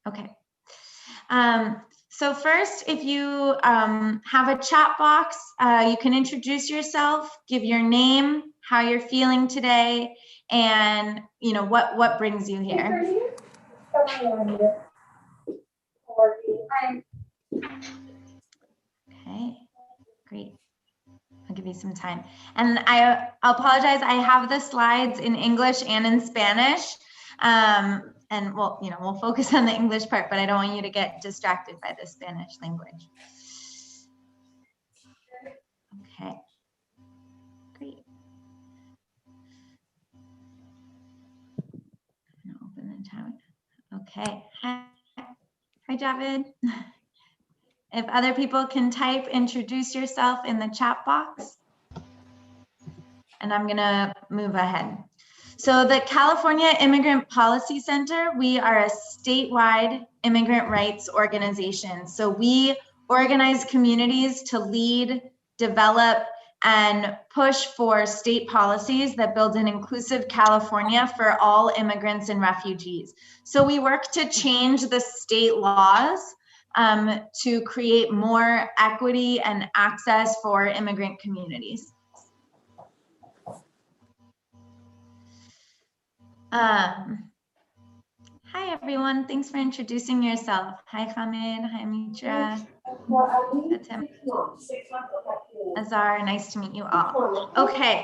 Okay. So first, if you have a chat box, you can introduce yourself, give your name, how you're feeling today, and what brings you here. Okay, great. I'll give you some time. And I'll apologize, I have the slides in English and in Spanish. And we'll focus on the English part, but I don't want you to get distracted by the Spanish language. Okay, great. I'm gonna open the chat. Okay, hi Javid. If other people can type, introduce yourself in the chat box. And I'm gonna move ahead. So the California Immigrant Policy Center, we are a statewide immigrant rights organization. So we organize communities to lead, develop, and push for state policies that build an inclusive California for all immigrants and refugees. So we work to change the state laws to create more equity and access for immigrant communities. Hi everyone, thanks for introducing yourself. Hi Hamid, hi Mitra, Azar, nice to meet you all. Okay.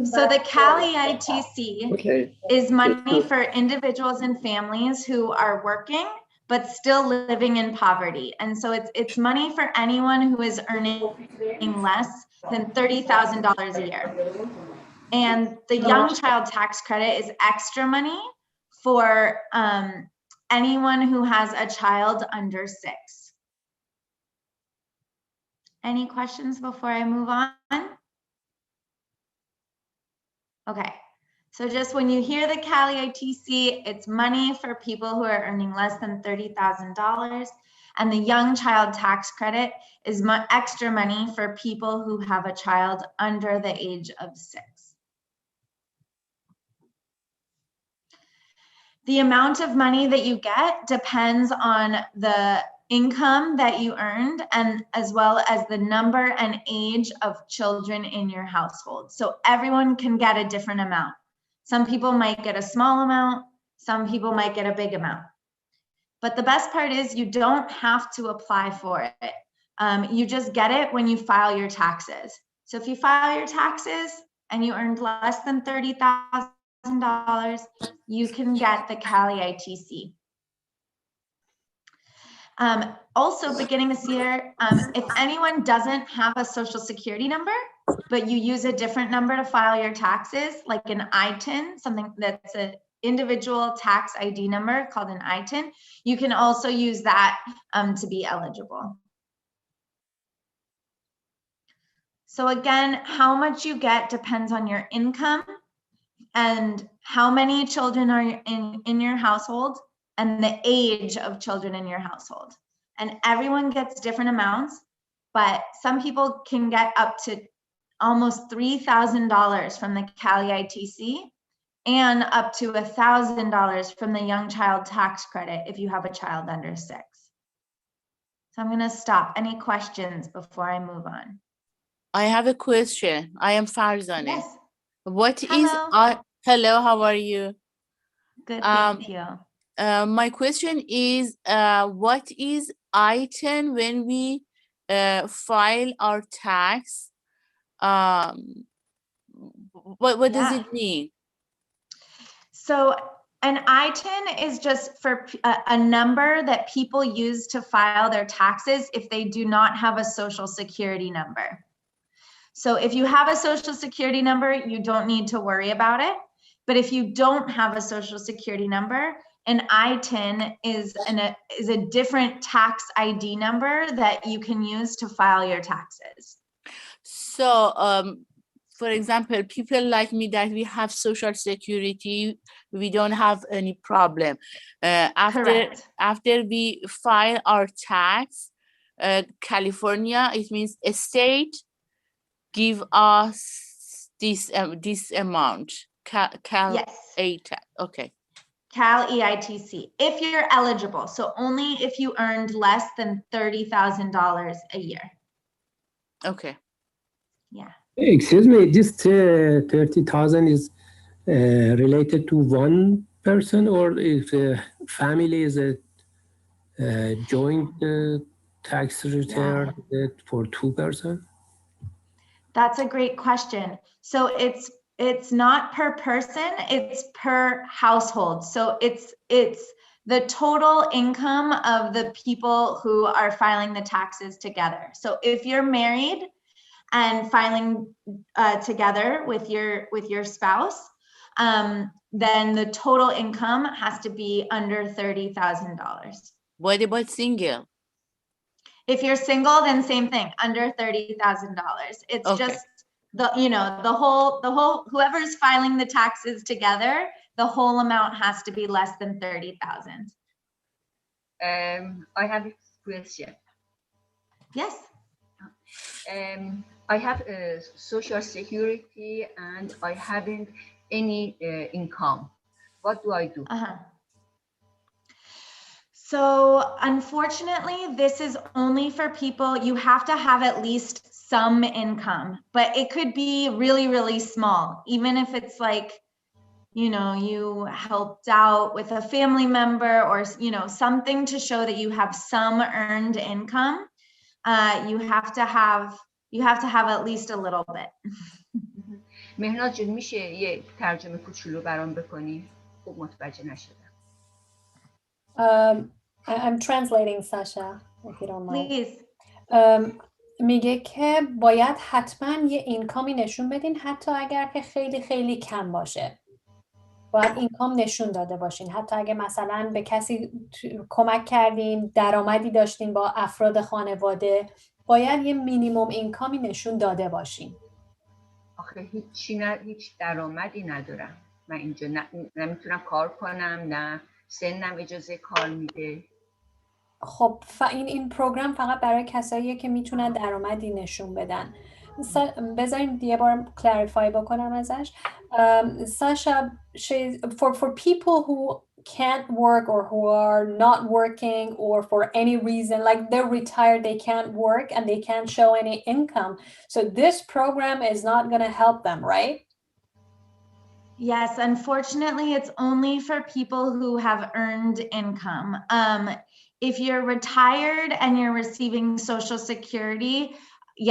So the CALEITC is money for individuals and families who are working but still living in poverty. And so it's money for anyone who is earning less than $30,000 a year. And the young child tax credit is extra money for anyone who has a child under 6. Any questions before I move on? Okay, so just when you hear the CALEITC, it's money for people who are earning less than $30,000, and the young child tax credit is extra money for people who have a child under the age of 6. The amount of money that you get depends on the income that you earned and as well as the number and age of children in your household. So everyone can get a different amount. Some people might get a small amount, some people might get a big amount. But the best part is you don't have to apply for it. You just get it when you file your taxes. So if you file your taxes and you earned less than $30,000, you can get the CALEITC. Also, beginning this year, if anyone doesn't have a social security number, but you use a different number to file your taxes, like an ITIN, something that's an individual tax ID number called an ITIN, you can also use that to be eligible. So again, how much you get depends on your income and how many children are in your household and the age of children in your household. And everyone gets different amounts, but some people can get up to almost $3,000 from the CALEITC and up to $1,000 from the young child tax credit if you have a child under 6. So I'm gonna stop. Any questions before I move on? I have a question. I am Farzaneh. Yes. What Hello. is hello, how are you? Good, thank you. My question is, what is ITIN when we file our tax? What does it mean? So an ITIN is just for a number that people use to file their taxes if they do not have a social security number. So if you have a social security number, you don't need to worry about it. But if you don't have a social security number, an ITIN is a different tax ID number that you can use to file your taxes. So, for example, people like me that we have social security, we don't have any problem. After we file our tax, California, it means a state give us this amount. Yes. Okay. CALEITC, if you're eligible. So only if you earned less than $30,000 a year. Okay. Yeah. Excuse me, this 30,000 is related to one person, or if a family is a joint tax return for two person? That's a great question. So it's not per person, it's per household. So it's the total income of the people who are filing the taxes together. So if you're married and filing together with your spouse, then the total income has to be under $30,000. What about single? If you're single, then same thing, under $30,000. It's Okay. just the whole whoever's filing the taxes together, the whole amount has to be less than 30,000. I have a question. Yes. I have social security and I haven't any income. What do I do? So unfortunately, this is only for people, you have to have at least some income, but it could be really, really small. Even if it's like, you helped out with a family member or, something to show that you have some earned income. You have to have at least a little bit. مهناز جون میشه یه ترجمه کوچولو برام بکنی؟ خوب متوجه نشدم. I'm translating, Sasha, if you don't mind. Please. میگه که باید حتما یه اینکامی نشون بدین، حتی اگر که خیلی خیلی کم باشه. باید اینکام نشون داده باشین، حتی اگه مثلا به کسی کمک کردین، درآمدی داشتین با افراد خانواده، باید یه مینیمم اینکامی نشون داده باشین. آخه هیچ درآمدی ندارم. من اینجا نمیتونم کار کنم، نه سنم اجازه کار میده. خب این پروگرام فقط برای کساییه که میتونن درآمدی نشون بدن. بذارین یه بار کلاریفای بکنم ازش. Sasha, for people who can't work or who are not working or for any reason, like they're retired, they can't work and they can't show any income. So this program is not going to help them, right? Yes, unfortunately, it's only for people who have earned income. If you're retired and you're receiving Social Security,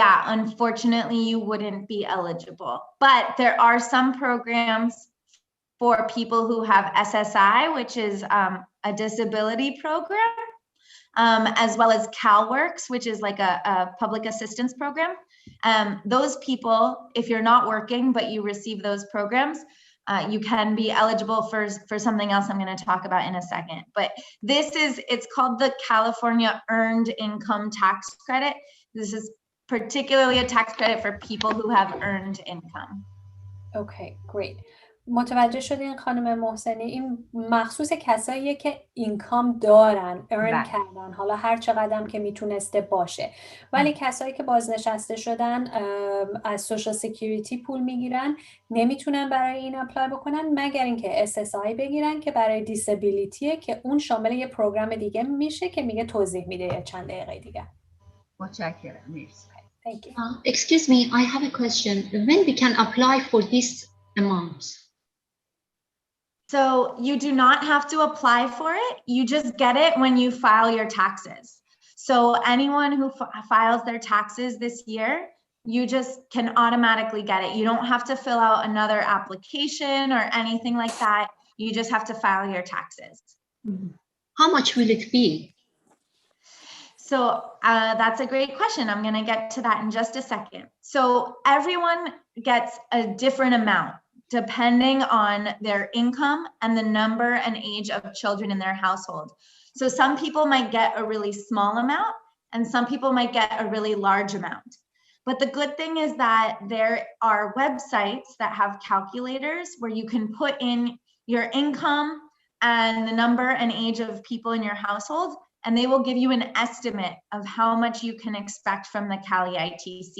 yeah, unfortunately, you wouldn't be eligible. But there are some programs for people who have SSI, which is a disability program, as well as CalWorks, which is like a public assistance program. Those people, if you're not working, but you receive those programs, you can be eligible for something else I'm going to talk about in a second. But it's called the California Earned Income Tax Credit. This is particularly a tax credit for people who have earned income. Okay, great. متوجه شدین خانم محسنی، این مخصوص کساییه که اینکام دارن، ارن کردن، حالا هر چقدر که میتونسته باشه. ولی کسایی که بازنشسته شدن از سوشال سکیوریتی پول میگیرن، نمیتونن برای این اپلای بکنن مگر اینکه SSI بگیرن که برای دیسابیلیتیه، که اون شامل یه پروگرام دیگه میشه که میگه توضیح میده یه چند دقیقه دیگه. متشکرم. مرسی. Thank you. Excuse me, I have a question. When we can apply for this amount? So you do not have to apply for it. You just get it when you file your taxes. So anyone who files their taxes this year, you just can automatically get it. You don't have to fill out another application or anything like that. You just have to file your taxes. How much will it be? So that's a great question. I'm going to get to that in just a second. So everyone gets a different amount depending on their income and the number and age of children in their household. So some people might get a really small amount and some people might get a really large amount. But the good thing is that there are websites that have calculators where you can put in your income and the number and age of people in your household, and they will give you an estimate of how much you can expect from the CALEITC.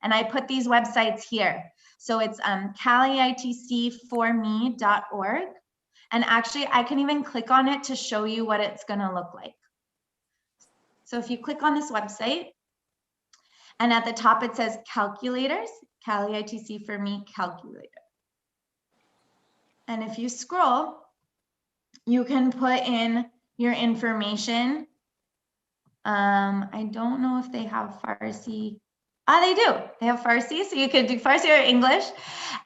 And I put these websites here. So it's CALEITCforme.org, And actually, I can even click on it to show you what it's going to look like. So if you click on this website, and at the top it says calculators, CALEITC for me, calculator. And if you scroll, you can put in your information. I don't know if they have Farsi. They do. They have Farsi, so you could do Farsi or English.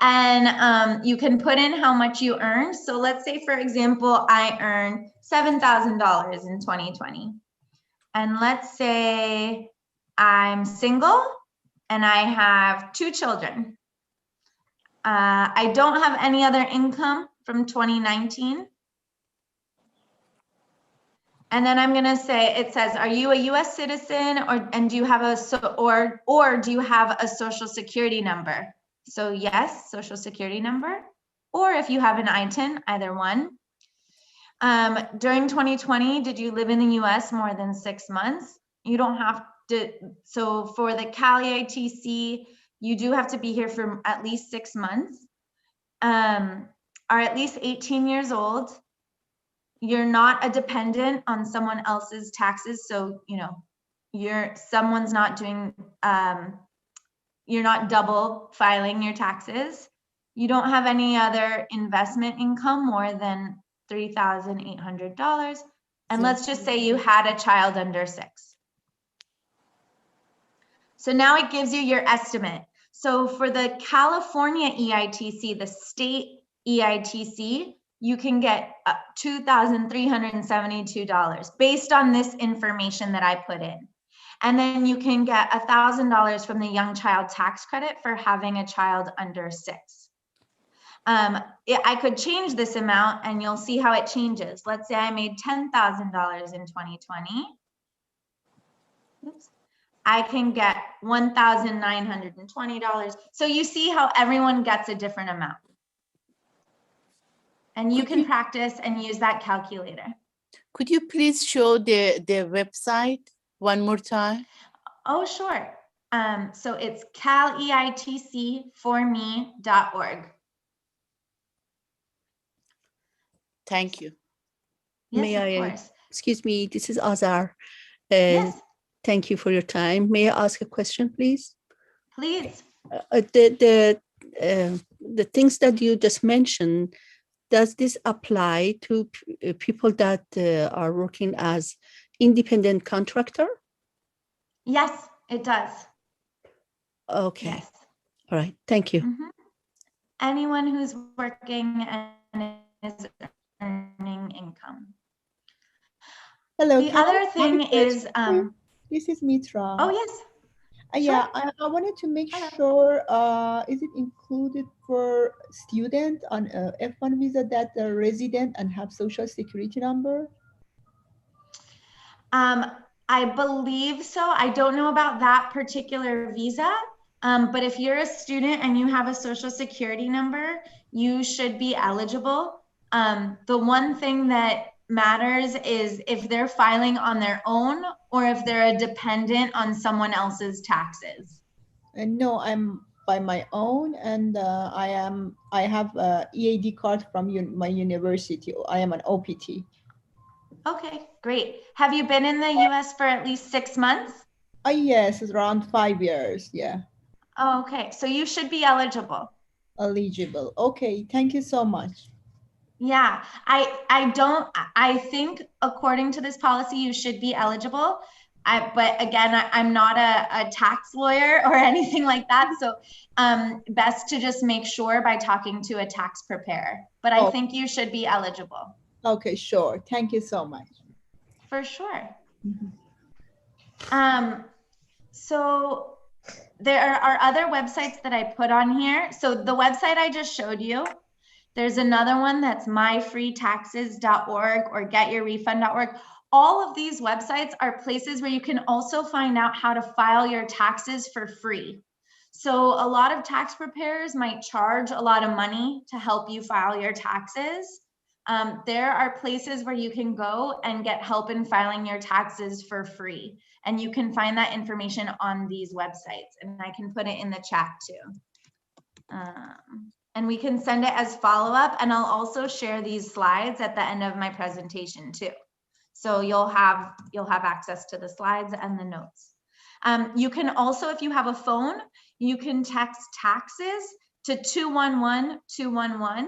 And you can put in how much you earn. So let's say, for example, I earn $7,000 in 2020. And let's say I'm single and I have 2 children. I don't have any other income from 2019. And then I'm going to say, it says, are you a US citizen and do you have or do you have a social security number? So yes, social security number, or if you have an ITIN, either one. During 2020, did you live in the US more than 6 months? You don't have to. So for the CALEITC, you do have to be here for at least 6 months, are at least 18 years old. You're not a dependent on someone else's taxes. So, you know, someone's not doing, you're not double filing your taxes. You don't have any other investment income more than $3,800. And let's just say you had a child under 6. So now it gives you your estimate. So for the California EITC, the state EITC, you can get $2,372 based on this information that I put in. And then you can get $1,000 from the young child tax credit for having a child under 6. I could change this amount and you'll see how it changes. Let's say I made $10,000 in 2020. Oops. I can get $1,920. So you see how everyone gets a different amount. And you can practice and use that calculator. Could you please show the website one more time? Oh, sure. So it's CALEITCforme.org. Thank you. Yes, May of I, course. excuse me, this is Azar. Yes, Thank you for your time. May I ask a question, please? please. The things that you just mentioned, does this apply to people that are working as independent contractor? Yes, it does. Okay. Yes. All right. Thank you. Mhm. Anyone who's working and is earning income. Hello. The can I other ask thing a question, is, please? This is Mitra. oh yes, Yeah, I wanted to make Hello. sure, is it included for student on a F1 visa that are resident and have social security number? I believe so. I don't know about that particular visa, but if you're a student and you have a social security number, you should be eligible. The one thing that matters is if they're filing on their own or if they're a dependent on someone else's taxes. And no, I'm by my own, and I have a EAD card from my university. I am an OPT. Okay, great. Have you been in the US for at least 6 months? Yes, it's around 5 years. Yeah, Oh, okay, so you should be eligible. eligible. Okay, thank you so much. Yeah, I think according to this policy, you should be eligible. But again, I'm not a tax lawyer or anything like that. So best to just make sure by talking to a tax preparer. But I think you should be eligible. Okay, sure. Thank you so much. For sure. Mhm. So there are other websites that I put on here. So the website I just showed you, there's another one that's myfreetaxes.org or getyourrefund.org. All of these websites are places where you can also find out how to file your taxes for free. So a lot of tax preparers might charge a lot of money to help you file your taxes. There are places where you can go and get help in filing your taxes for free. And you can find that information on these websites. And I can put it in the chat too. and we can send it as follow-up, and I'll also share these slides at the end of my presentation too. So you'll have access to the slides and the notes. You can also, if you have a phone, you can text taxes to 211-211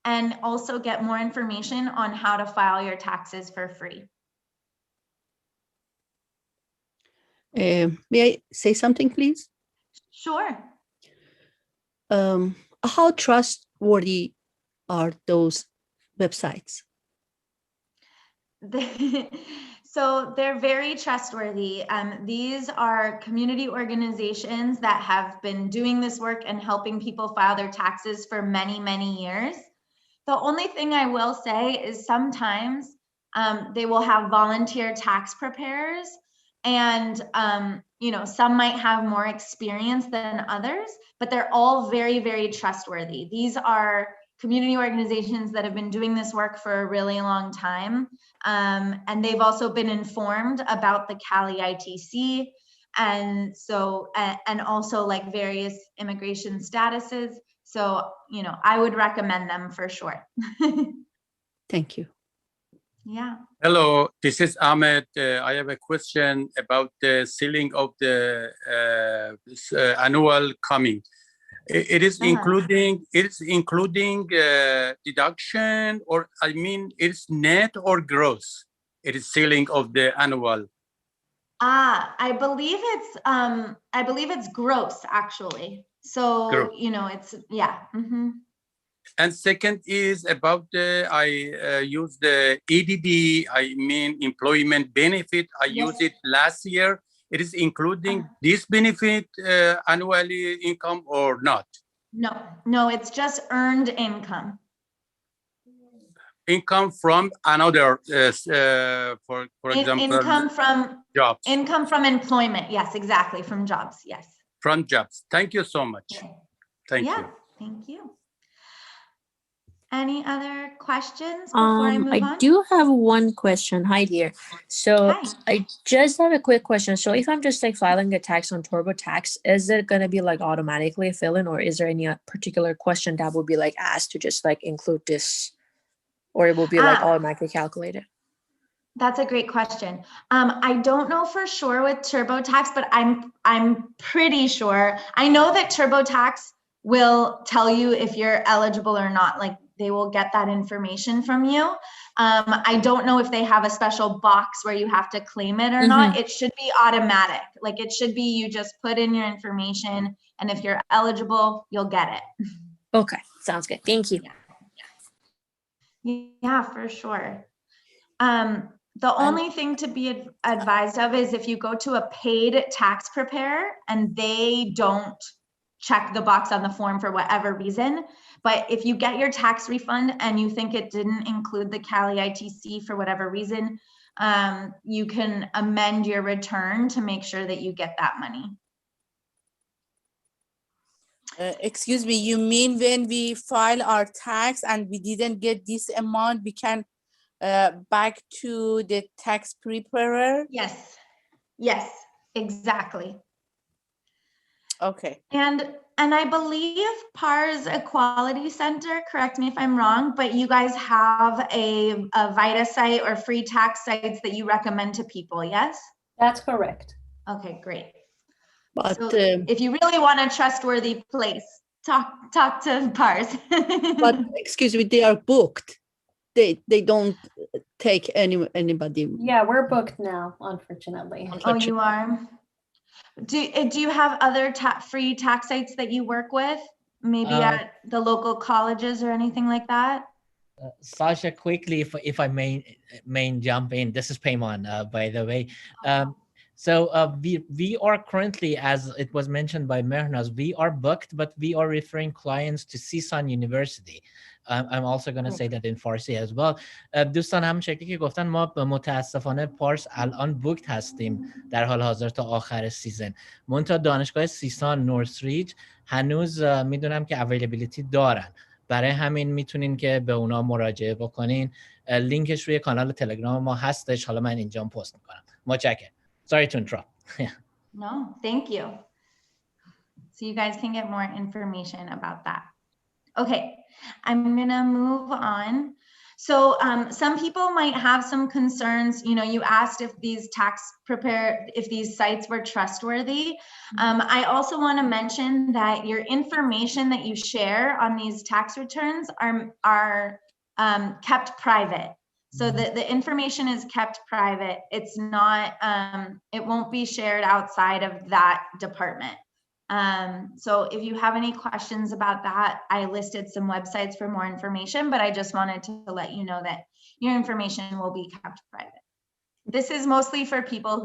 and also get more information on how to file your taxes for free. May I say something, please? Sure. How trustworthy are those websites? So they're very trustworthy. These are community organizations that have been doing this work and helping people file their taxes for many, many years. The only thing I will say is sometimes they will have volunteer tax preparers, and some might have more experience than others, but they're all very, very trustworthy. These are community organizations that have been doing this work for a really long time. And they've also been informed about the CALEITC, and so, and also like various immigration statuses. So, I would recommend them for sure. Thank you. Yeah. Hello, this is Ahmed. I have a question about the ceiling of the annual coming. It is including deduction, or I mean, it's net or gross? It is ceiling of the annual. I believe it's gross actually. So Gross. it's And second is about I use the EDB. I mean employment benefit. I used it last year. It is including this benefit annually income or not? No, it's just earned income. Income from another, for example, income from jobs. Income from employment. Yes, exactly. From jobs. Yes. From jobs. Thank you so much. Thank you. Thank you. Any other questions before I move on? I do have one question. Hi, dear. So I just have a quick question. So if I'm just like filing a tax on TurboTax, is it going to be like automatically fill in, or is there any particular question that will be like asked to just like include this, or it will be like automatically calculated? That's a great question. I don't know for sure with TurboTax, but I'm pretty sure. I know that TurboTax will tell you if you're eligible or not. Like they will get that information from you. I don't know if they have a special box where you have to claim it or not. It should be automatic. Like it should be, you just put in your information, and if you're eligible, you'll get it. Okay, sounds good. Thank you. Yeah, for sure. The only thing to be advised of is if you go to a paid tax preparer and they don't check the box on the form for whatever reason, but if you get your tax refund and you think it didn't include the CALEITC for whatever reason, you can amend your return to make sure that you get that money. Excuse me, you mean when we file our tax and we didn't get this amount, we can back to the tax preparer? Yes, exactly. Okay. And I believe PAR's Equality Center, correct me if I'm wrong, but you guys have a VITA site or free tax sites that you recommend to people, yes? That's correct. Okay, great. But so if you really want a trustworthy place, talk to PARS. But excuse me, they are booked. They don't take anybody. Yeah, we're booked now, unfortunately. Oh, you are? Do you have other free tax sites that you work with? Maybe at the local colleges or anything like that? Sasha, quickly, if I may jump in. This is Payman, by the way. So we are currently, as it was mentioned by Mehrnaz, we are booked, but we are referring clients to CSUN University. I'm also going to say that in Farsi as well. دوستان هم شکلی که گفتن ما متاسفانه پارس الان بوکت هستیم در حال حاضر تا آخر سیزن. منتها دانشگاه سیسان نورثریج هنوز میدونم که اویلیبیلیتی دارن. برای همین میتونین که به اونا مراجعه بکنین. لینکش روی کانال تلگرام ما هستش. حالا من اینجا پست میکنم. متشکرم. Sorry to interrupt. No, thank you. So you guys can get more information about that. Okay, I'm gonna move on. So some people might have some concerns. You know, you asked if these if these sites were trustworthy. I also want to mention that your information that you share on these tax returns are kept private. So the information is kept private. It's not, it won't be shared outside of that department. So if you have any questions about that, I listed some websites for more information, but I just wanted to let you know that your information will be kept private. This is mostly for people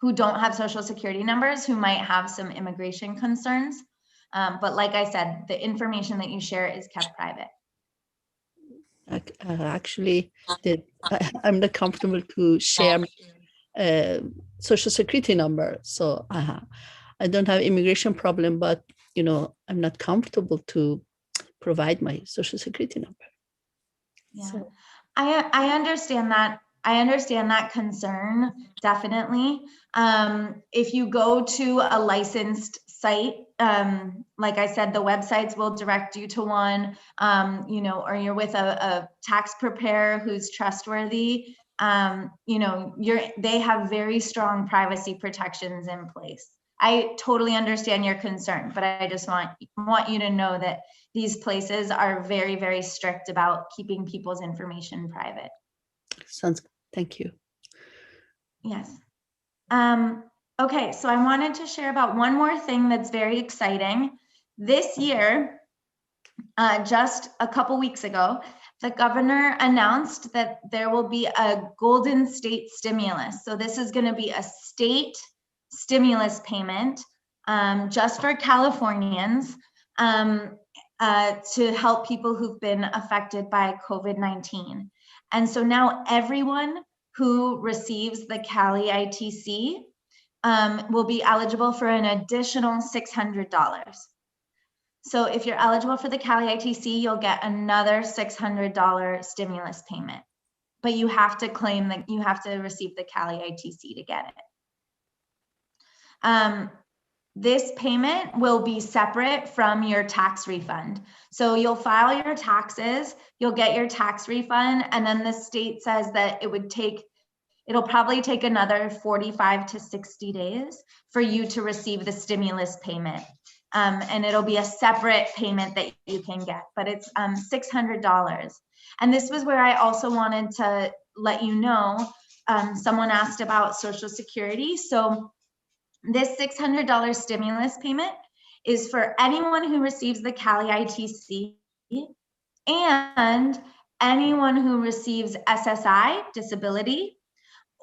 who don't have social security numbers, who might have some immigration concerns. But like I said, the information that you share is kept private. Actually, I'm not comfortable to share social security number. So I don't have immigration problem, but you know, I'm not comfortable to provide my social security number. Yeah, So, I understand that. I understand that concern, definitely. If you go to a licensed site, like I said, the websites will direct you to one, you know, or you're with a tax preparer who's trustworthy. You know, they have very strong privacy protections in place. I totally understand your concern, but I just want you to know that these places are very, very strict about keeping people's information private. sounds good. Thank you. Yes. Okay, so I wanted to share about one more thing that's very exciting. This year, just a couple weeks ago, the governor announced that there will be a Golden State stimulus. So this is going to be a state stimulus payment just for Californians to help people who've been affected by COVID-19. And so now everyone who receives the CALEITC will be eligible for an additional $600. So if you're eligible for the CALEITC, you'll get another $600 stimulus payment, but you have to claim that you have to receive the CALEITC to get it. This payment will be separate from your tax refund. So you'll file your taxes, you'll get your tax refund, and then the state says that it'll probably take another 45 to 60 days for you to receive the stimulus payment. And it'll be a separate payment that you can get, but it's $600. And this was where I also wanted to let you know, someone asked about Social Security. So this $600 stimulus payment is for anyone who receives the CALEITC and anyone who receives SSI, disability,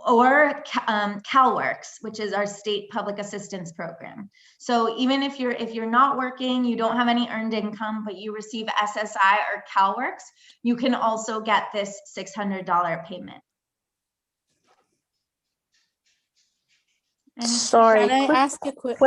or CalWorks, which is our state public assistance program. So even if you're not working, you don't have any earned income, but you receive SSI or CalWorks, you can also get this $600 payment. Sorry, Can I ask a quick?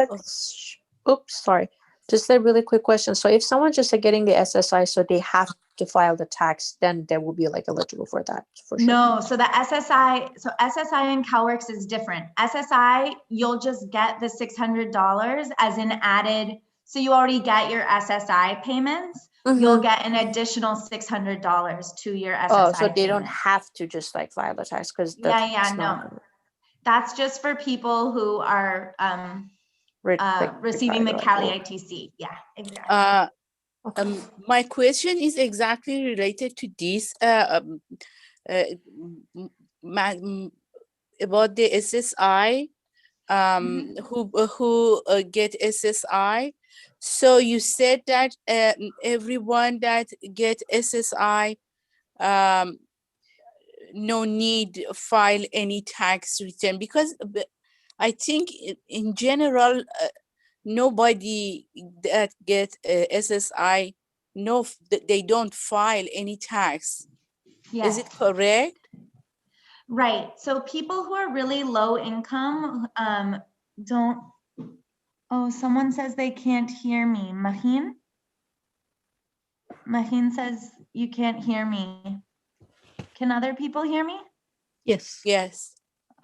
Oops, sorry. Just a really quick question. So if someone's just getting the SSI, so they have to file the tax, then they will be like eligible for that, for sure. No, so the SSI, so SSI and CalWorks is different. SSI, you'll just get the $600 as an added, so you already get your SSI payments. You'll get an additional $600 to your SSI. Oh, so they payment. don't have to just like file the tax because no. That's just for people who are receiving the CALEITC. Yeah, exactly. My question is exactly related to this about the SSI, who get SSI. So you said that everyone that get SSI no need file any tax return, because I think in general nobody that get SSI, no, they don't file any tax. Yes. Is it correct? Right. So people who are really low income don't. Oh, someone says they can't hear me. Mahin says you can't hear me. Can other people hear me? Yes. Yes.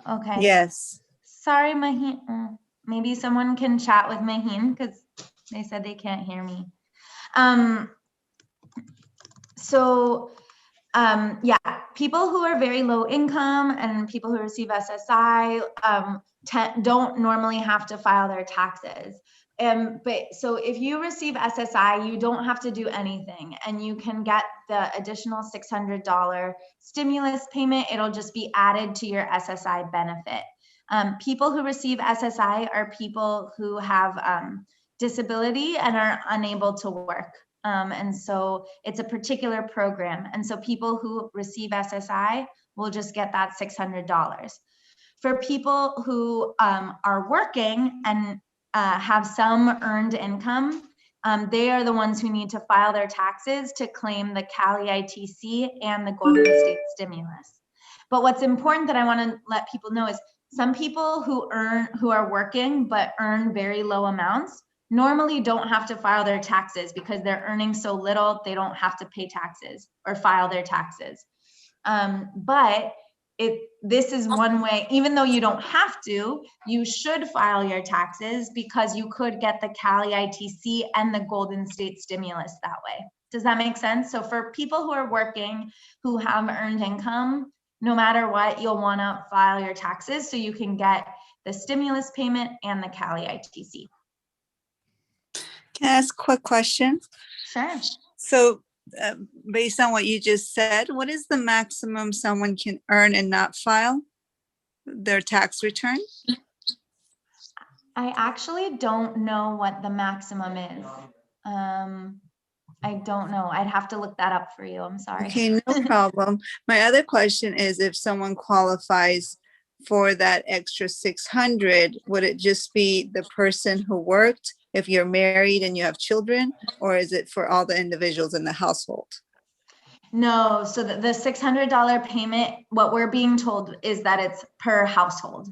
Okay. Yes. Sorry, Mahin. Maybe someone can chat with Mahin because they said they can't hear me. Yeah, people who are very low income and people who receive SSI don't normally have to file their taxes. But so if you receive SSI, you don't have to do anything, and you can get the additional $600 stimulus payment. It'll just be added to your SSI benefit. People who receive SSI are people who have disability and are unable to work. And so it's a particular program. And so people who receive SSI will just get that $600. For people who are working and have some earned income, they are the ones who need to file their taxes to claim the CALEITC and the Golden State Stimulus. But what's important that I want to let people know is some people who are working but earn very low amounts normally don't have to file their taxes because they're earning so little, they don't have to pay taxes or file their taxes. But this is one way, even though you don't have to, you should file your taxes because you could get the CALEITC and the Golden State Stimulus that way. Does that make sense? So for people who are working, who have earned income, no matter what, you'll want to file your taxes so you can get the stimulus payment and the CALEITC. Can I ask a quick question? Sure. So based on what you just said, what is the maximum someone can earn and not file their tax return? I actually don't know what the maximum is. I don't know. I'd have to look that up for you. I'm sorry. Okay, no problem. My other question is, if someone qualifies for that extra 600, would it just be the person who worked if you're married and you have children, or is it for all the individuals in the household? No, so the $600 payment, what we're being told is that it's per household.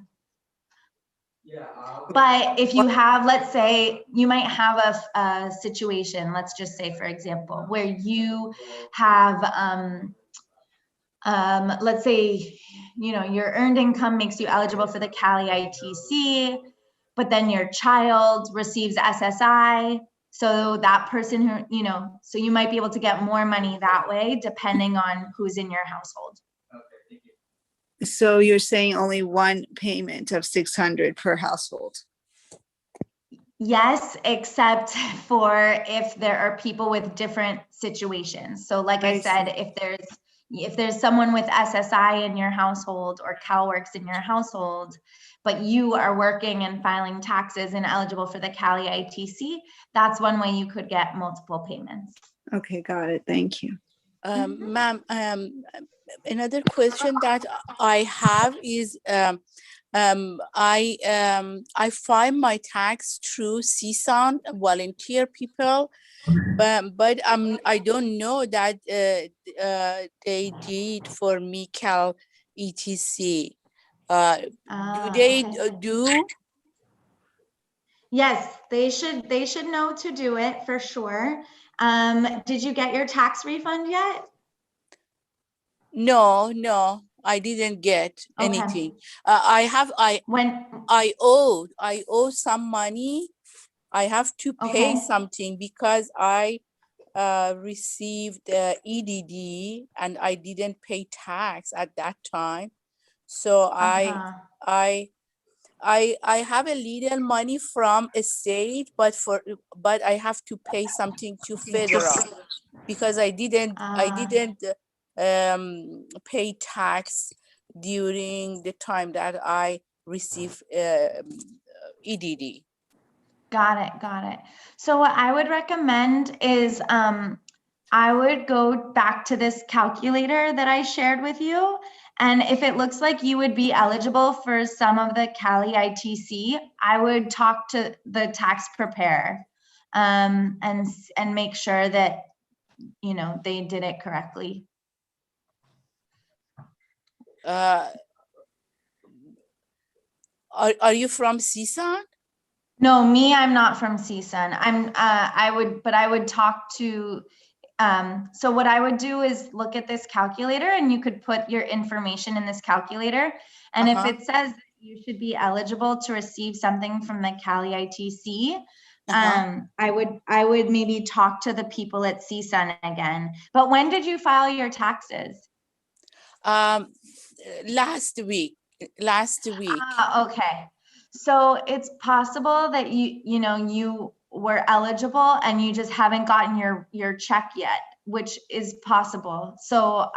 But if you have, let's say, you might have a situation, let's just say, for example, where you have, let's say, your earned income makes you eligible for the CALEITC, but then your child receives SSI. So that person who, so you might be able to get more money that way, depending on who's in your household. So you're saying only one payment of 600 per household? Yes, except for if there are people with different situations. So like I said, if there's someone with SSI in your household or CalWorks in your household, but you are working and filing taxes and eligible for the CALEITC, that's one way you could get multiple payments. Okay, got it. Thank you. Ma'am, another question that I have is, I file my tax through CSUN, volunteer people, but I don't know that they did for me CALEITC. Do they do? Yes, they should know to do it for sure. Did you get your tax refund yet? No, I didn't get anything. I owe some money. I have to pay something because I received EDD and I didn't pay tax at that time. So I have a little money from a state, but I have to pay something to federal because I didn't pay tax during the time that I received EDD. Got it. So what I would recommend is I would go back to this calculator that I shared with you. And if it looks like you would be eligible for some of the CALEITC, I would talk to the tax preparer and make sure that, they did it correctly. Are you from CSUN? No, I'm not from CSUN. I would talk to, so what I would do is look at this calculator, and you could put your information in this calculator. And if it says that you should be eligible to receive something from the CALEITC, I would maybe talk to the people at CSUN again. But when did you file your taxes? Last week. Okay. So it's possible that you were eligible and you just haven't gotten your check yet, which is possible. So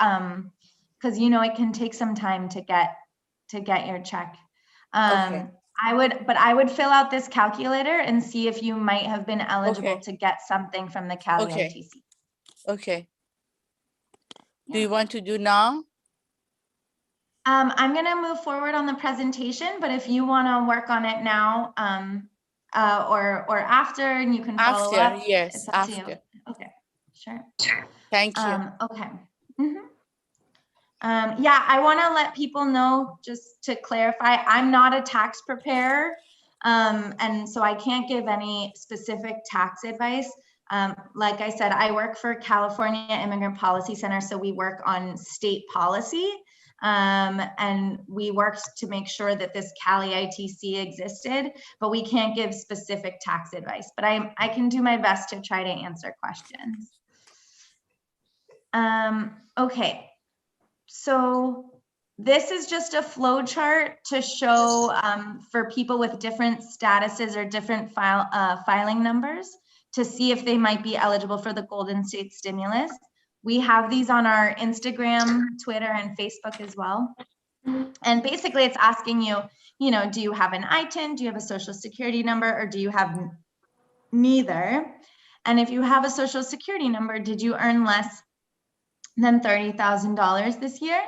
because it can take some time to get your check. Okay. I would fill out this calculator and see if you might have been eligible to get something from the CALEITC. Okay. Do you want to do now? I'm gonna move forward on the presentation, but if you want to work on it now, or after, and you can follow up. Yes, it's up to you. Okay, sure. Thank you. Okay. Yeah, I want to let people know, just to clarify, I'm not a tax preparer, and so I can't give any specific tax advice. Like I said, I work for California Immigrant Policy Center, so we work on state policy. And we worked to make sure that this CALEITC existed, but we can't give specific tax advice. But I can do my best to try to answer questions. Okay, so this is just a flow chart to show for people with different statuses or different filing numbers to see if they might be eligible for the Golden State Stimulus. We have these on our Instagram, Twitter, and Facebook as well. And basically it's asking you, do you have an ITIN? Do you have a social security number, or do you have neither? And if you have a social security number, did you earn less than $30,000 this year?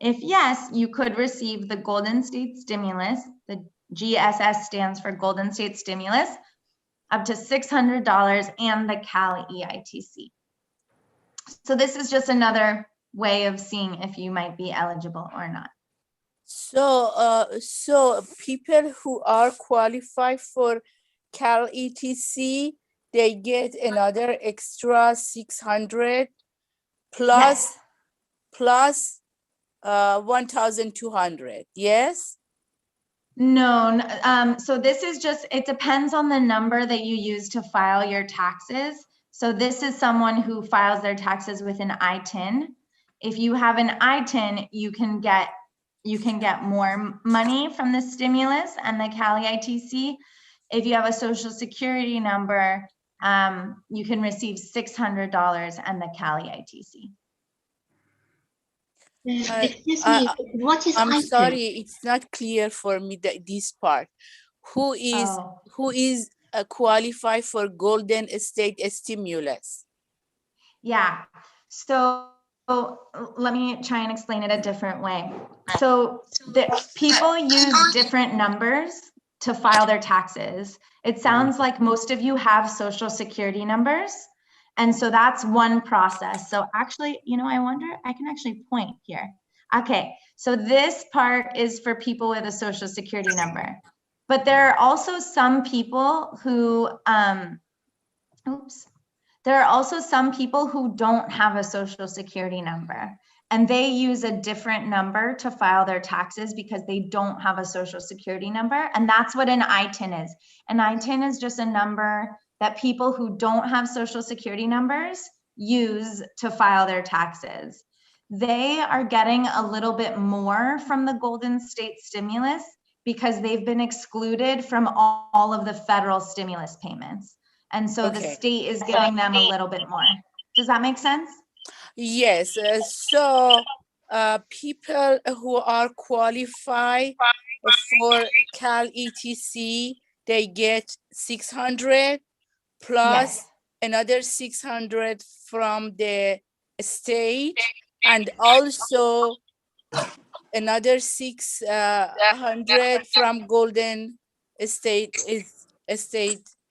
If yes, you could receive the Golden State Stimulus. The GSS stands for Golden State Stimulus, up to $600, and the CALEITC. So this is just another way of seeing if you might be eligible or not. So people who are qualified for CALEITC, they get another extra 600 plus 1,200. Yes. No, so this is just, it depends on the number that you use to file your taxes. So this is someone who files their taxes with an ITIN. If you have an ITIN, you can get more money from the stimulus and the CALEITC. If you have a social security number, you can receive $600 and the CALEITC. Excuse me, what is I'm ITIN? sorry, it's not clear for me this part. Who is qualified for Golden State Stimulus? Yeah, so let me try and explain it a different way. So the people use different numbers to file their taxes. It sounds like most of you have social security numbers. And so that's one process. So actually, I wonder, I can actually point here. Okay, so this part is for people with a social security number. But there are also some people who, there are also some people who don't have a social security number, and they use a different number to file their taxes because they don't have a social security number. And that's what an ITIN is. An ITIN is just a number that people who don't have social security numbers use to file their taxes. They are getting a little bit more from the Golden State Stimulus because they've been excluded from all of the federal stimulus payments. And so the state is giving them a little bit more. Does that make sense? Yes. So people who are qualified for CALEITC, they get 600 plus another 600 from the state, and also another 600 from Golden State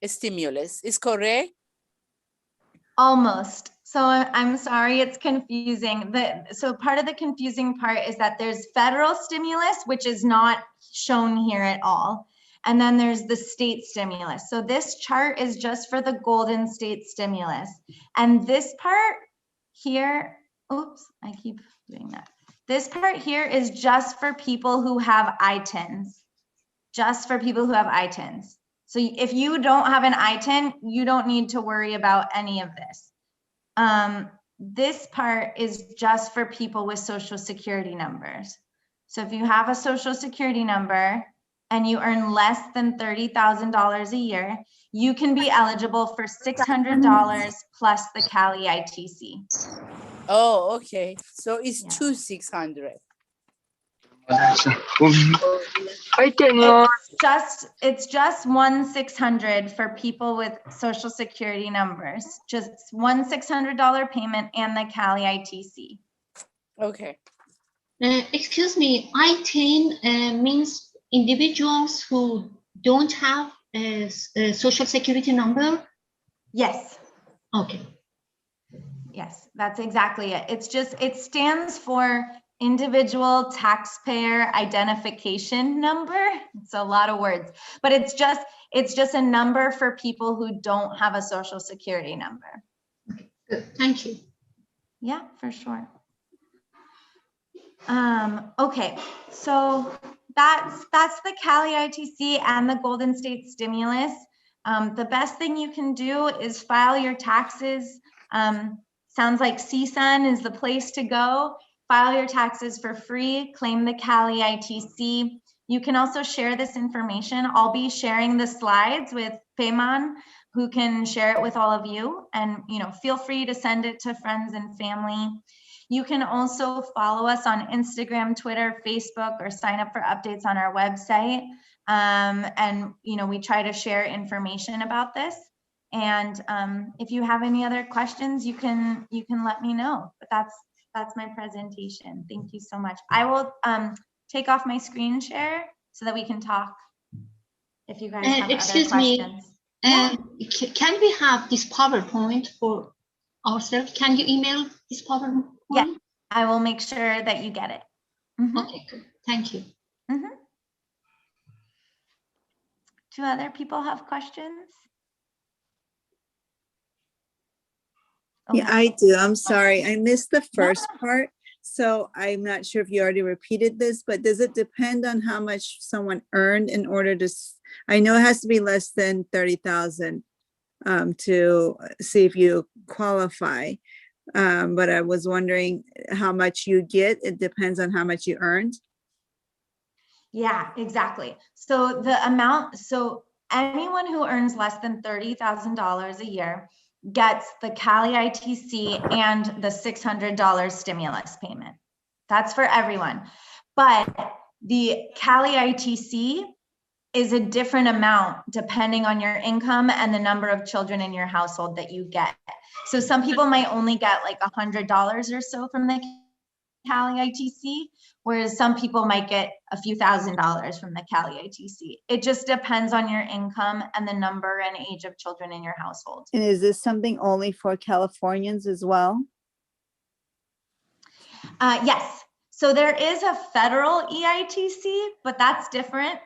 Stimulus. Is correct? Almost. So I'm sorry, it's confusing. So part of the confusing part is that there's federal stimulus, which is not shown here at all. And then there's the state stimulus. So this chart is just for the Golden State Stimulus. And this part here, oops, I keep doing that. This part here is just for people who have ITINs. Just for people who have ITINs. So if you don't have an ITIN, you don't need to worry about any of this. This part is just for people with social security numbers. So if you have a social security number and you earn less than $30,000 a year, you can be eligible for $600 plus the CALEITC. Oh, okay. So it's 2,600. It's just 1,600 for people with social security numbers. Just $1,600 payment and the CALEITC. Okay. Excuse me, ITIN means individuals who don't have a social security number? Yes. Okay. Yes, that's exactly it. It stands for individual taxpayer identification number. It's a lot of words, but it's just a number for people who don't have a social security number. Okay, good. Thank you. Yeah, for sure. Okay, so that's the CALEITC and the Golden State Stimulus. The best thing you can do is file your taxes. Sounds like CSUN is the place to go. File your taxes for free, claim the CALEITC. You can also share this information. I'll be sharing the slides with Payman, who can share it with all of you. And feel free to send it to friends and family. You can also follow us on Instagram, Twitter, Facebook, or sign up for updates on our website. And we try to share information about this. And if you have any other questions, you can let me know. But that's my presentation. Thank you so much. I will take off my screen share so that we can talk. If you guys have other questions. Can we have this PowerPoint for ourselves? Can you email this PowerPoint? Yeah, I will make sure that you get it. Mm-hmm. Okay, good. Thank you. Mm-hmm. Do other people have questions? Yeah, I do. I'm sorry. I missed the first part. So I'm not sure if you already repeated this, but does it depend on how much someone earned in order to, I know it has to be less than 30,000 to see if you qualify. But I was wondering how much you get. It depends on how much you earned. Yeah, exactly. So the amount, so anyone who earns less than $30,000 a year gets the CALEITC and the $600 stimulus payment. That's for everyone. But the CALEITC is a different amount depending on your income and the number of children in your household that you get. So some people might only get like $100 or so from the CALEITC, whereas some people might get a few $1,000s from the CALEITC. It just depends on your income and the number and age of children in your household. And is this something only for Californians as well? Yes. So there is a federal EITC, but that's different.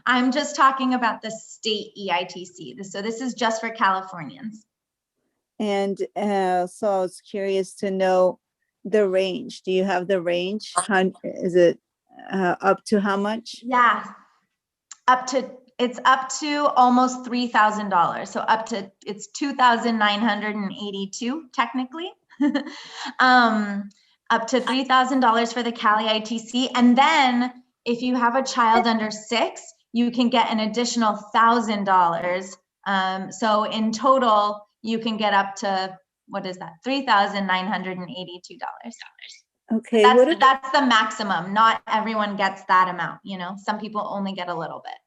I'm just talking about the state EITC. So this is just for Californians. And so I was curious to know the range. Do you have the range? Is it up to how much? Yeah, it's up to almost $3,000. So it's 2,982 technically. Up to $3,000 for the CALEITC. And then if you have a child under 6, you can get an additional $1,000. So in total, you can get up to, what is that? $3,982. Okay. That's the maximum. Not everyone gets that amount. Some people only get a little bit.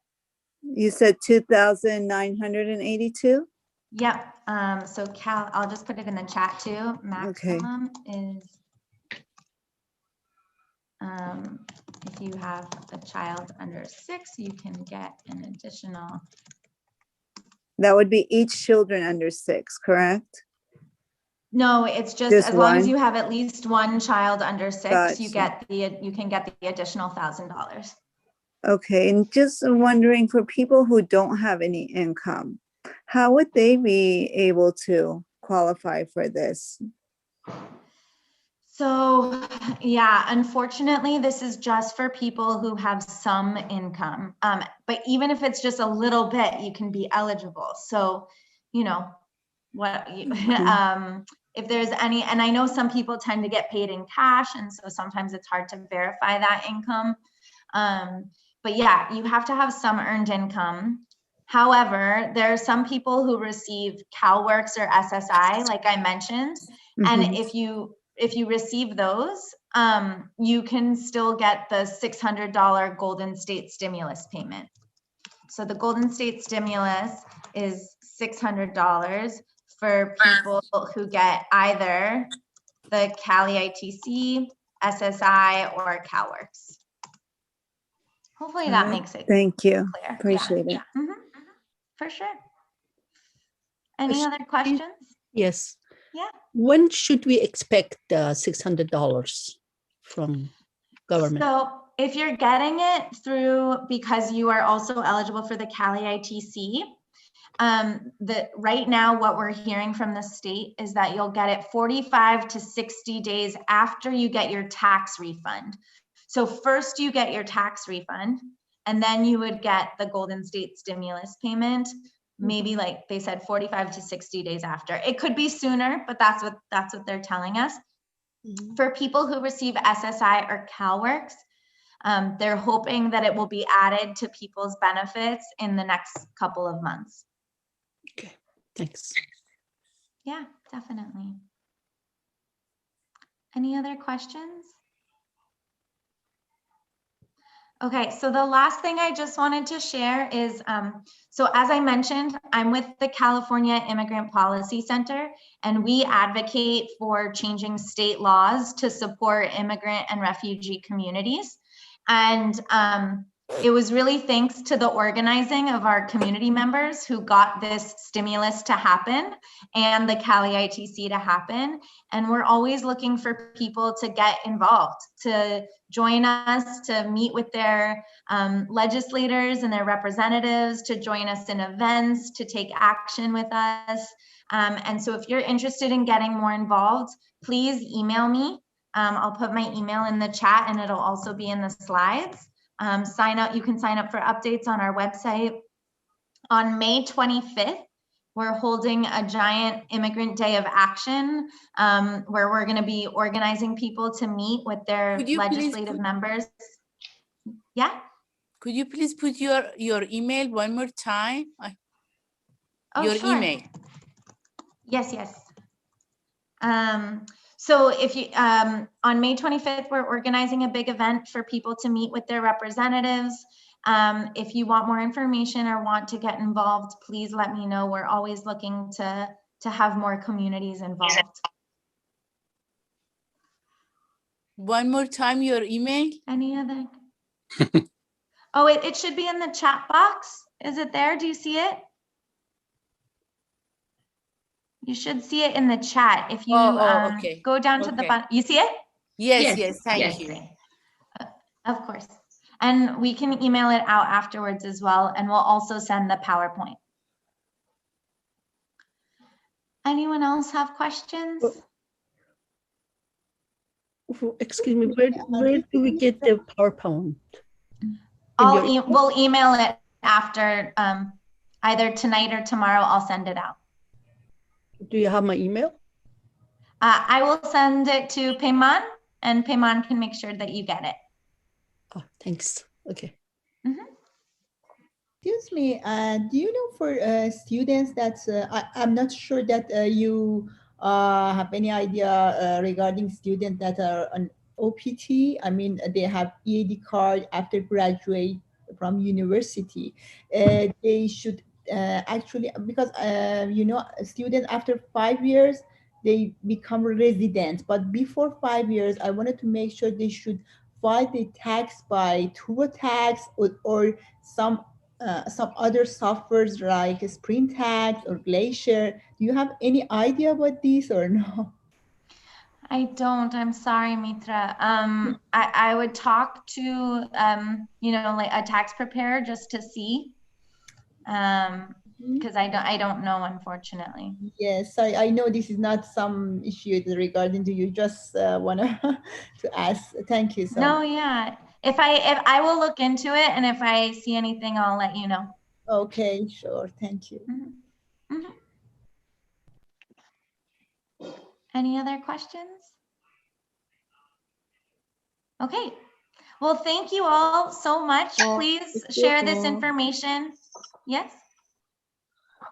You said 2,982? Yep. So I'll just put it in the chat too. Maximum is, if you have a child under 6, you can get an additional. That would be each children under 6, correct? No, it's just as long as you have at least one child under 6, Gotcha. you can get the additional $1,000. Okay, and just wondering for people who don't have any income, how would they be able to qualify for this? So yeah, unfortunately, this is just for people who have some income. But even if it's just a little bit, you can be eligible. So, you know, what you, if there's any, and I know some people tend to get paid in cash, and so sometimes it's hard to verify that income. But yeah, you have to have some earned income. However, there are some people who receive CalWorks or SSI, like I mentioned, and if you receive those, you can still get the $600 Golden State stimulus payment. So the Golden State stimulus is $600 for people who get either the CALEITC, SSI, or CalWorks. Hopefully that makes it Thank you. clear. Appreciate it. For sure. Any other questions? Yes. Yeah. When should we expect $600 from government? So if you're getting it through, because you are also eligible for the CALEITC, right now what we're hearing from the state is that you'll get it 45 to 60 days after you get your tax refund. So first you get your tax refund, and then you would get the Golden State stimulus payment, maybe like they said 45 to 60 days after. It could be sooner, but that's what they're telling us. For people who receive SSI or CalWorks, they're hoping that it will be added to people's benefits in the next couple of months. Okay, thanks. Yeah, definitely. Any other questions? Okay, so the last thing I just wanted to share is, so as I mentioned, I'm with the California Immigrant Policy Center, and we advocate for changing state laws to support immigrant and refugee communities. And it was really thanks to the organizing of our community members who got this stimulus to happen and the CALEITC to happen. And we're always looking for people to get involved, to join us, to meet with their legislators and their representatives, to join us in events, to take action with us. And so if you're interested in getting more involved, please email me. I'll put my email in the chat, and it'll also be in the slides. Sign up. You can sign up for updates on our website. On May 25th, we're holding a giant Immigrant Day of Action, where we're going to be organizing people to meet with their legislative members. Yeah. Could you please put your email one more time? Your sure. email. Yes. So if you, on May 25th, we're organizing a big event for people to meet with their representatives. If you want more information or want to get involved, please let me know. We're always looking to have more communities involved. One more time, your email. Any other? Oh, it should be in the chat box. Is it there? Do you see it? You should see it in the chat. If you okay. Go down to the bottom, you see it? Yes, thank you. Of course. And we can email it out afterwards as well, and we'll also send the PowerPoint. Anyone else have questions? Excuse me, where do we get the PowerPoint? We'll email it after, either tonight or tomorrow. I'll send it out. Do you have my email? I will send it to Payman, and Payman can make sure that you get it. Oh, thanks. Okay. Excuse me, do you know for students that, I'm not sure that you have any idea regarding students that are on OPT? I mean, they have EAD card after graduate from university. They should actually, because you know, a student after 5 years, they become resident, but before 5 years, I wanted to make sure they should file the tax by TurboTax or some other softwares like SpringTax or Glacier. Do you have any idea about this or no? I don't. I'm sorry, Mitra. I would talk to, you know, like a tax preparer just to see. because I don't know, unfortunately. Yes, I know this is not some issue regarding to you. Just wanna to ask. Thank you so No, much. yeah. If I will look into it, and if I see anything, I'll let you know. Okay, sure. Thank you. Any other questions? Okay. Well, thank you all so much. Please share this information. Yes?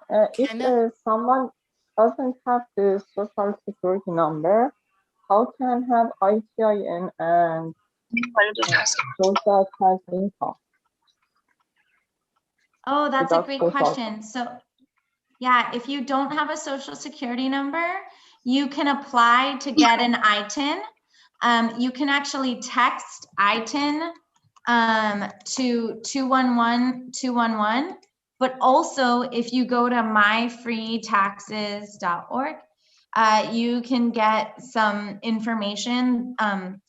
If someone doesn't have the social security number, how can have ITIN and social tax income? Oh, that's a great social question. So yeah, if you don't have a social security number, you can apply to get an ITIN. You can actually text ITIN to 211-211. But also, if you go to myfreetaxes.org, you can get some information.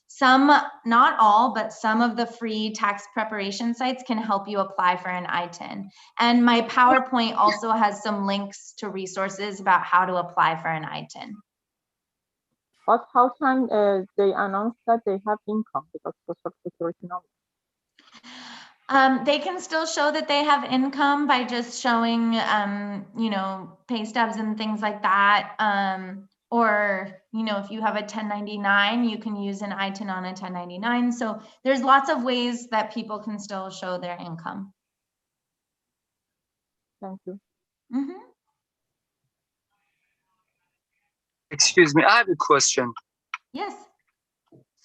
Some, not all, but some of the free tax preparation sites can help you apply for an ITIN. And my PowerPoint also has some links to resources about how to apply for an ITIN. But how can they announce that they have income because social security number? They can still show that they have income by just showing, you know, pay stubs and things like that. Or, you know, if you have a 1099, you can use an ITIN on a 1099. So there's lots of ways that people can still show their income. Thank you. Mm-hmm. Excuse me, I have a question. Yes.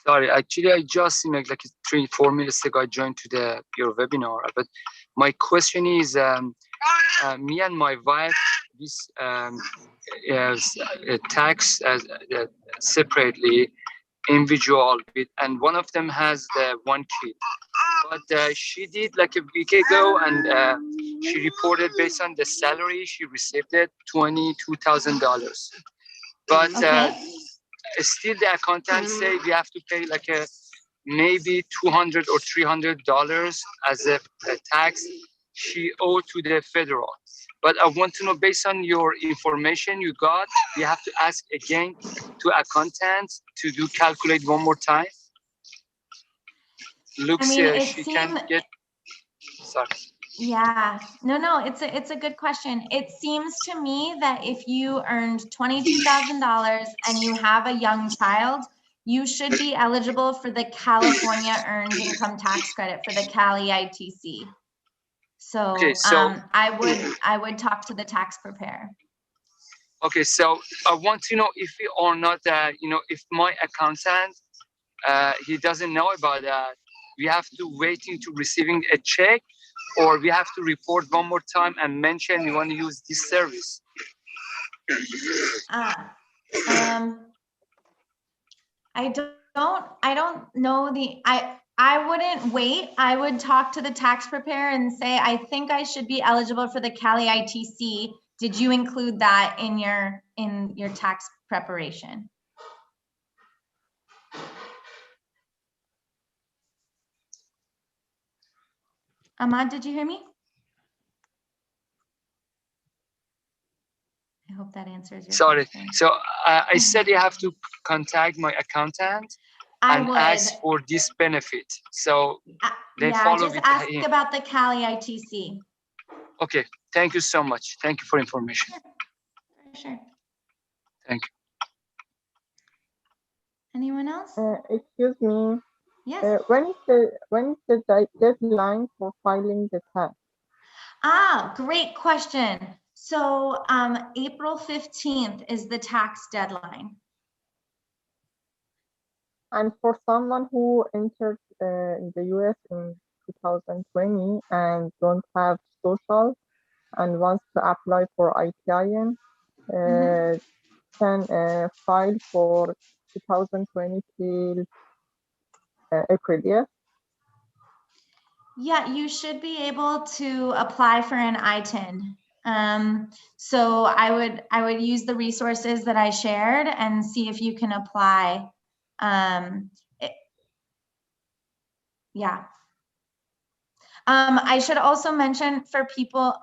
Sorry, actually, I just, you know, like 3-4 minutes ago, I joined to your webinar. But my question is, me and my wife, this tax separately, individual, and one of them has the one kid. But she did like a week ago, and she reported based on the salary she received it $22,000. But still the accountant say we have to pay like maybe $200 or $300 as a tax she owed to the federal. But I want to know, based on your information you got, we have to ask again to accountants to do calculate one more time. Looks she can get. Sorry. Yeah, no, it's a good question. It seems to me that if you earned $22,000 and you have a young child, you should be eligible for the California Earned Income Tax Credit for the CALEITC. So, okay, so I would talk to the tax preparer. Okay, so I want to know if we or not you know, if my accountant he doesn't know about that, we have to waiting to receiving a check, or we have to report one more time and mention we want to use this service. I don't know I wouldn't wait. I would talk to the tax preparer and say, I think I should be eligible for the CALEITC. Did you include that in your tax preparation? Ahmad, did you hear me? I hope that answers your Sorry. question. So I said you have to contact my accountant and ask for this benefit. So they follow just with ask him. about the CALEITC. Okay. Thank you so much. Thank you for information. Sure. Thank you. Anyone else? Excuse me. Yes. When is the deadline for filing the tax? Great question. So April 15th is the tax deadline. And for someone who entered in the US in 2020 and don't have social and wants to apply for ITIN, can file for 2020 till April, yes? Yeah, you should be able to apply for an ITIN. So I would use the resources that I shared and see if you can apply. Yeah. I should also mention for people,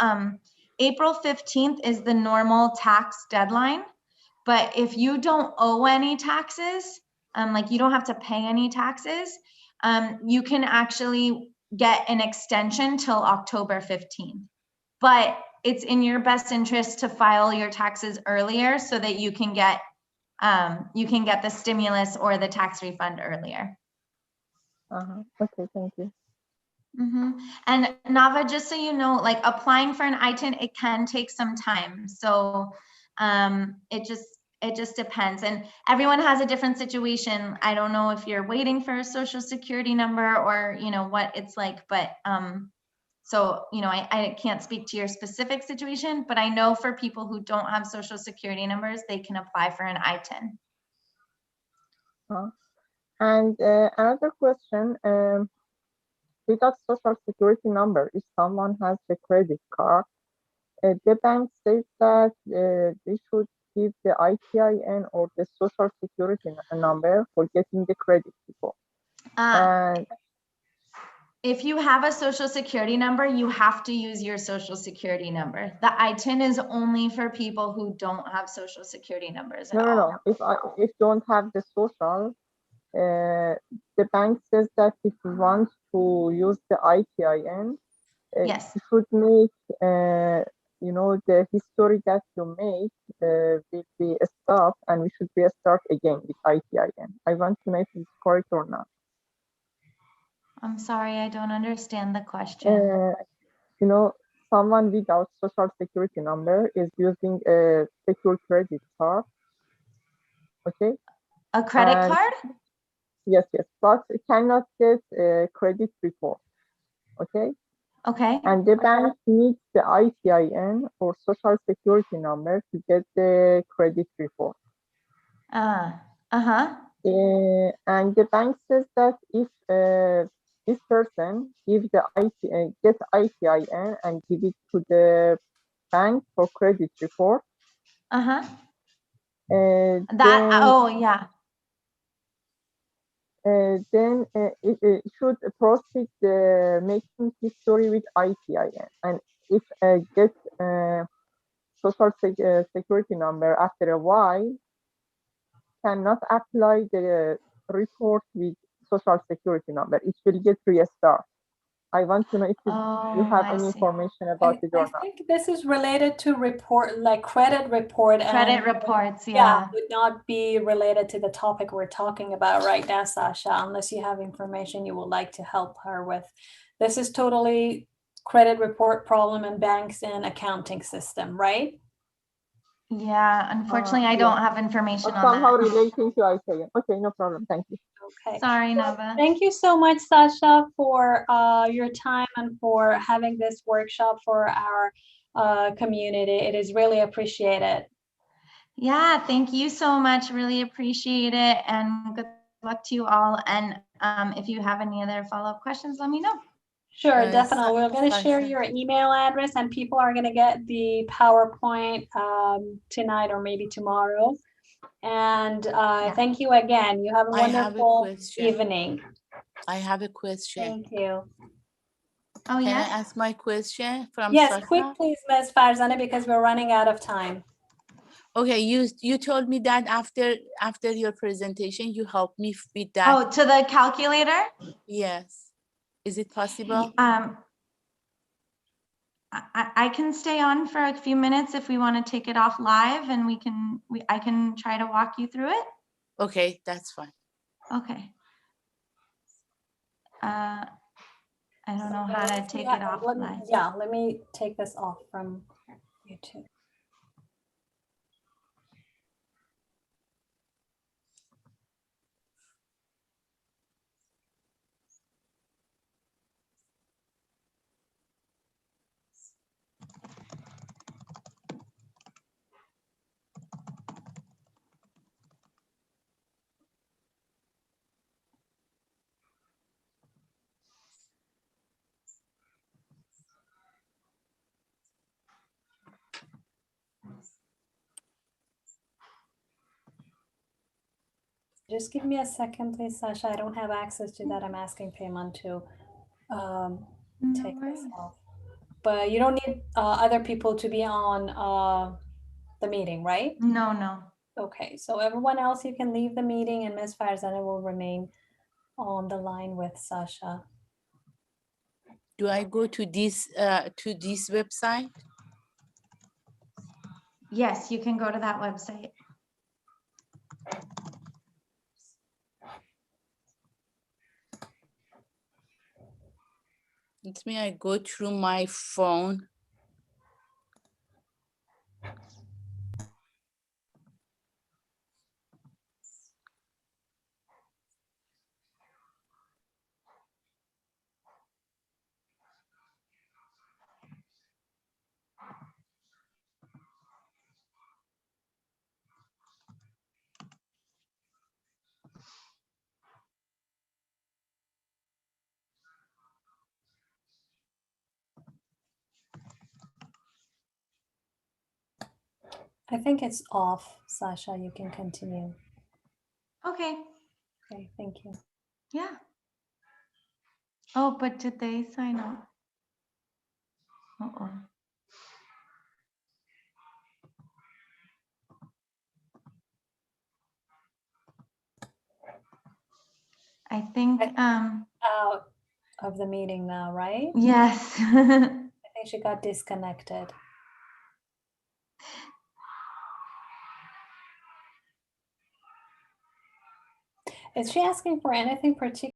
April 15th is the normal tax deadline. But if you don't owe any taxes, like you don't have to pay any taxes, you can actually get an extension till October 15th. But it's in your best interest to file your taxes earlier so that you can get the stimulus or the tax refund earlier. Okay, thank you. And Nava, just so you know, like applying for an ITIN, it can take some time. So it just depends. And everyone has a different situation. I don't know if you're waiting for a social security number or, you know, what it's like, but so, you know, I can't speak to your specific situation, but I know for people who don't have social security numbers, they can apply for an ITIN. And another question, without social security number, if someone has the credit card, the bank says that they should give the ITIN or the social security number for getting the credit report. And if you have a social security number, you have to use your social security number. The ITIN is only for people who don't have social security numbers at all. No. If don't have the social, the bank says that if you want to use the ITIN, yes, you should make, you know, the history that you make will be stopped, and we should be start again with ITIN. I want to know if it's correct or not. I'm sorry, I don't understand the question. You know, someone without social security number is using a secure credit card. Okay. A credit card? Yes, but it cannot get a credit report. Okay. Okay. And the bank needs the ITIN or social security number to get the credit report. And the bank says that if this person give the get ITIN and give it to the bank for credit report. Then it should proceed making history with ITIN, and if get social security number after a while, cannot apply the report with social security number. It will get restart. I want to know if you have any information about it or not. I think this is related to report, like credit report. Credit reports, yeah. Would not be related to the topic we're talking about right now, Sasha, unless you have information you would like to help her with. This is totally credit report problem in banks and accounting system, right? Yeah, unfortunately, I don't have information on somehow that. relating to ITIN. Okay, no problem. Thank you. Okay. Sorry, Nava. Thank you so much, Sasha, for your time and for having this workshop for our community. It is really appreciated. Yeah, thank you so much. Really appreciate it. And good luck to you all. And if you have any other follow-up questions, let me know. Sure, definitely. We're going to share your email address, and people are going to get the PowerPoint tonight or maybe tomorrow. And thank you again. You have a wonderful evening. I have a question. Thank you. Oh, Can I ask my question from Yes, Sasha? quick, please, Ms. Farzana, because we're running out of time. Okay, you told me that after your presentation, you helped me with that. Oh, to the calculator? Yes. Is it possible? I can stay on for a few minutes if we want to take it off live, and I can try to walk you through it. Okay, that's fine. Okay. I don't know how to take it off live. Yeah, let me take this off from YouTube. Just give me a second, please, Sasha. I don't have access to that. I'm asking Payman to take this off. but you don't need other people to be on the meeting, right? No, no. Okay, so everyone else, you can leave the meeting and Ms. Farzana will remain on the line with Sasha. Do I go to this website? Yes, you can go to that website. Let me I go through my phone. I think it's off, Sasha. You can continue. Okay. Okay, thank you. Yeah. Oh, but did they sign up? Uh-oh. I think out of the meeting now, right? yes. I think she got disconnected. Is she asking for anything particular?